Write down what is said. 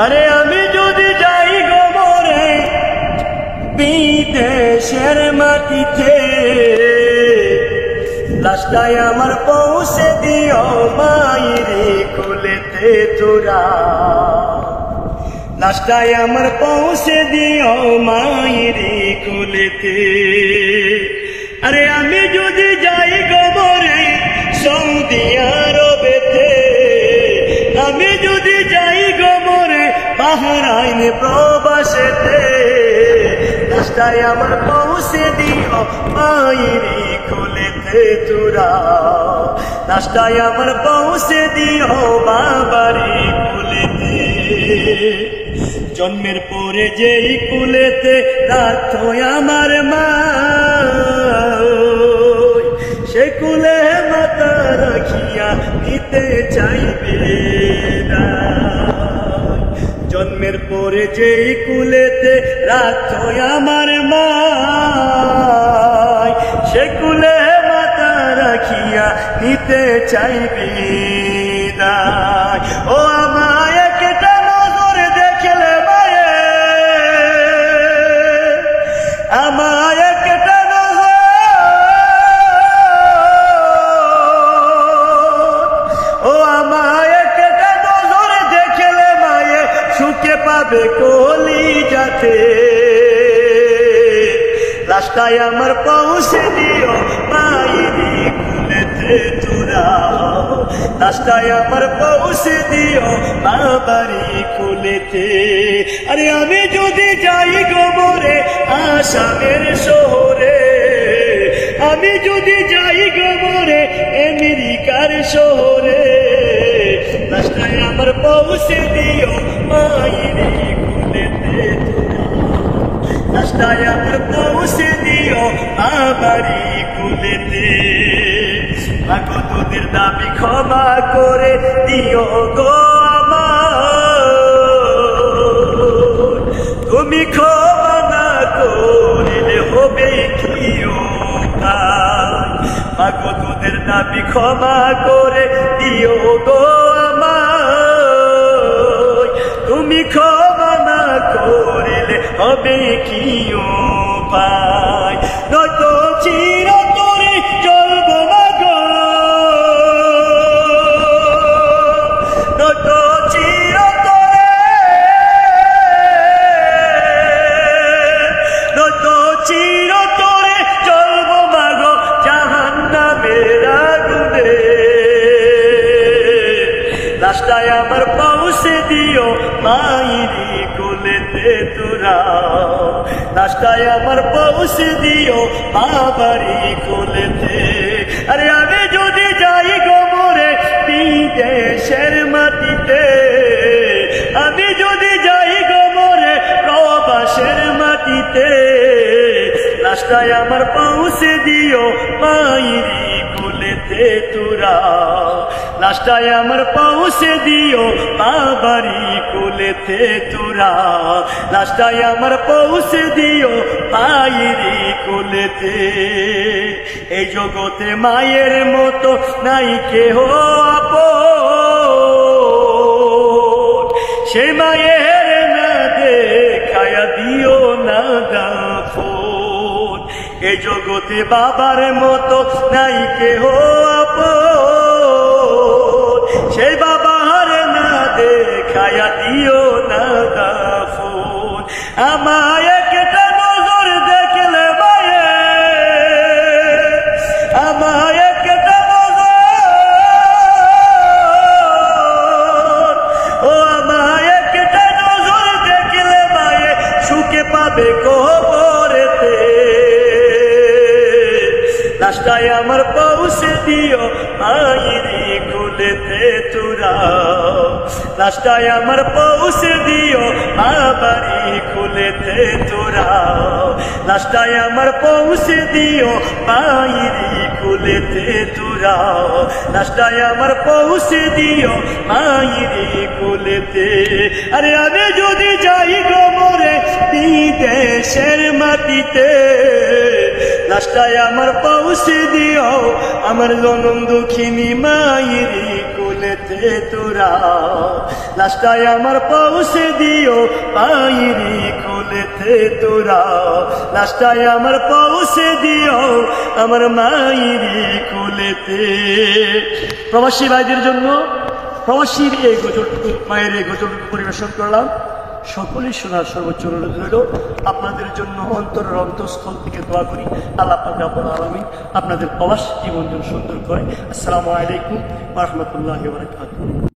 আরে আমি যদি যাই গো মরে বিদেশের মাটিতে, লাশটাই আমার পৌঁছে দিও মায়েরে কোলেতে তোরা, লাশটাই আমার পৌঁছে দিও মায়েরে কোলেতে। আরে আমি যদি যাই গো মরে সৌদি আরবেতে, আমি যদি যাই গো মরে বাহরাইন প্রবাসেতে, লাশটাই আমার পৌঁছে দিও মায়েরে কোলেতে তোরা, লাশটাই আমার পৌঁছে দিও বাবারে কোলেতে। জন্মের পরে যেই কুলেতে রাখতো আমার মা, সে কুলে মাথা রাখিয়া নিতে চাইবে না। জন্মের পরে যেই কুলেতে রাখতো আমার মা, সে কুলে মাথা রাখিয়া নিতে চাইবে না। ও আমায় একটা নজর দেখলে মায়ে, আমায় একটা নজর, ও আমায় একটা নজর দেখলে মায়ে সুখে পাবে কলিজাতে। লাশটাই আমার পৌঁছে দিও মায়েরে কোলেতে তোরা, লাশটাই আমার পৌঁছে দিও বাবারে কোলেতে। আরে আমি যদি যাই গো মরে আসামের শহরে, আমি যদি যাই গো মরে আমেরিকার শহরে, লাশটাই আমার পৌঁছে দিও মায়েরে কোলেতে তোরা, লাশটাই আমার পৌঁছে দিও বাবারে কোলেতে। আগো তোদের দাবি ক্ষমা করে দিও গো আমার, তুমি ক্ষমা না করিলে হবে কি উপায়। আগো তোদের দাবি ক্ষমা করে দিও গো আমার, তুমি ক্ষমা না করিলে হবে কি উপায়। নয়তো চিরতরে চলব না গো, নয়তো চিরতরে, নয়তো চিরতরে চলব না গো জাহান্নামের আগুনে। লাশটাই আমার পৌঁছে দিও মায়েরে কোলেতে তোরা, লাশটাই আমার পৌঁছে দিও বাবারে কোলেতে। আরে আমি যদি যাই গো মরে বিদেশের মাটিতে, আমি যদি যাই গো মরে প্রবাসের মাটিতে, লাশটাই আমার পৌঁছে দিও মায়েরে কোলেতে তোরা, লাশটাই আমার পৌঁছে দিও বাবারে কোলেতে তোরা, লাশটাই আমার পৌঁছে দিও মায়েরে কোলেতে। এই জগতে মায়ের মতো নাই কেহ আপন, সে মায়ের না দেখায়া দিও না দাফন। এই জগতে বাবার মতো নাই কেহ আপন, সেই বাবার না দেখায়া দিও না দাফন। আমায় একটা নজর দেখলে মায়ে, আমায় একটা নজর, ও আমায় একটা নজর দেখলে মায়ে সুখে পাবে কবরেতে। লাশটাই আমার পৌঁছে দিও মায়েরে কোলেতে তোরা, লাশটাই আমার পৌঁছে দিও বাবারে কোলেতে তোরা, লাশটাই আমার পৌঁছে দিও মায়েরে কোলেতে তোরা, লাশটাই আমার পৌঁছে দিও মায়েরে কোলেতে। আরে আমি যদি যাই গো মরে বিদেশের মাটিতে, লাশটাই আমার পৌঁছে দিও আমার জনম দুঃখিনী মায়েরে কোলে। কুলেতে তোরা লাশটাই আমার পৌঁছে দিও পাইরি কুলেতে তোরা লাশটাই আমার পৌঁছে দিও আমার মাইরি কুলেতে। প্রবাসী ভাইদের জন্য প্রবাসীর এই গজলটুকু মায়ের এই গজলটুকু পরিবেশন করলাম। সকলেই শোনার সর্বোচ্চ অনুরোধ রইল। আপনাদের জন্য অন্তরের অন্তঃস্থল থেকে দোয়া করি আল্লাহ পাক রব্বুল আলামিন আপনাদের প্রবাস জীবন সুন্দর করে। আসসালামু আলাইকুম ওয়া রাহমাতুল্লাহি ওয়া বারাকাতুহু।